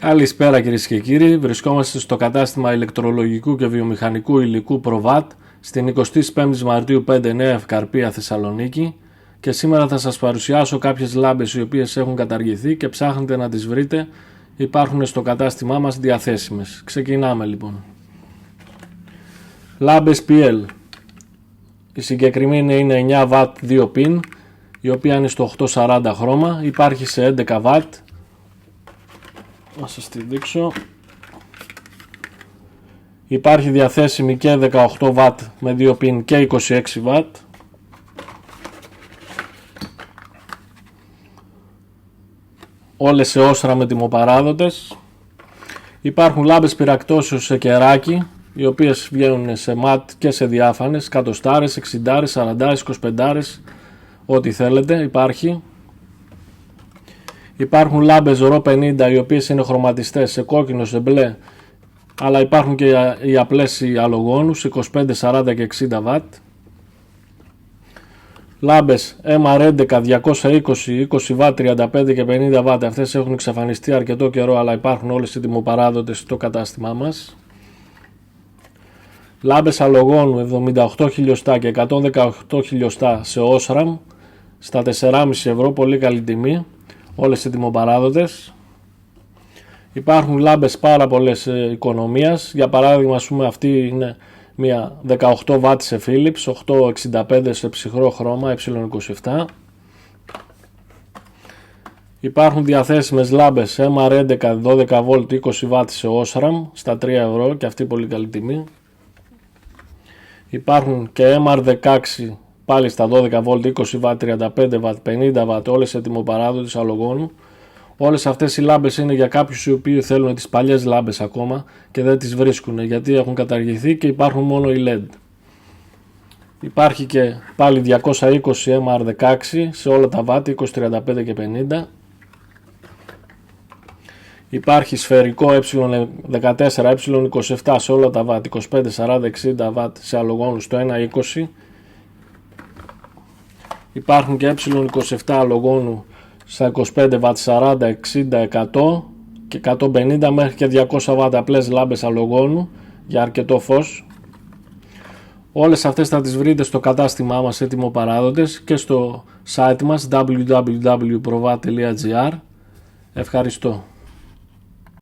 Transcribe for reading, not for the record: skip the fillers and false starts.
Καλησπέρα κυρίες και κύριοι, βρισκόμαστε στο κατάστημα ηλεκτρολογικού και βιομηχανικού υλικού Provat στην 25η Μαρτίου 5 Νέα Ευκαρπία Θεσσαλονίκη και σήμερα θα σας παρουσιάσω κάποιες λάμπες οι οποίες έχουν καταργηθεί και ψάχνετε να τις βρείτε, υπάρχουν στο κατάστημά μας διαθέσιμες. Ξεκινάμε λοιπόν. Λάμπες PL. Η συγκεκριμένη είναι 9W 2 pin, η οποία είναι στο 840 χρώμα, υπάρχει σε 11W. Να σας τη δείξω. Υπάρχει διαθέσιμη και 18W με 2 pin και 26W. Όλες σε όσρα με τιμοπαράδοτες. Υπάρχουν λάμπες πυρακτώσεως σε κεράκι, οι οποίες βγαίνουν σε ματ και σε διάφανες, 100, 60, 40, 25, ό,τι θέλετε υπάρχει. Υπάρχουν λάμπες RO 50 οι οποίες είναι χρωματιστές σε κόκκινο, σε μπλε, αλλά υπάρχουν και οι απλές αλογόνους 25, 40 και 60W. Λάμπες MR11 220, 20W, 35 και 50W, αυτές έχουν εξαφανιστεί αρκετό καιρό, αλλά υπάρχουν όλες οι τιμοπαράδοτες στο κατάστημά μας. Λάμπες αλογόνου 78 χιλιοστά και 118 χιλιοστά σε Osram στα 4,5 ευρώ, πολύ καλή τιμή, όλες οι τιμοπαράδοτες. Υπάρχουν λάμπες πάρα πολλές οικονομίας, για παράδειγμα αυτή είναι μια 18W σε Philips, 865 σε ψυχρό χρώμα ε27. Υπάρχουν διαθέσιμες λάμπες MR11 12V 20W σε Osram στα 3 ευρώ και αυτή πολύ καλή τιμή. Υπάρχουν και MR16 πάλι στα 12V 20W 35W 50W, όλες σε τιμοπαράδοτες αλογόνου. Όλες αυτές οι λάμπες είναι για κάποιους οι οποίοι θέλουν τις παλιές λάμπες ακόμα και δεν τις βρίσκουν γιατί έχουν καταργηθεί και υπάρχουν μόνο οι LED. Υπάρχει και πάλι 220 MR16 σε όλα τα βάτη 20, 35 και 50. Υπάρχει σφαιρικό ε14, ε27 σε όλα τα βάτη 25, 40, 60W σε αλογόνους το 1,20. Υπάρχουν και ε27 αλογόνου στα 25W, 40, 60, 100 και 150 μέχρι και 200W απλές λάμπες αλογόνου για αρκετό φως. Όλες αυτές θα τις βρείτε στο κατάστημά μας έτοιμο παράδοτες και στο site μας www.provat.gr. Ευχαριστώ.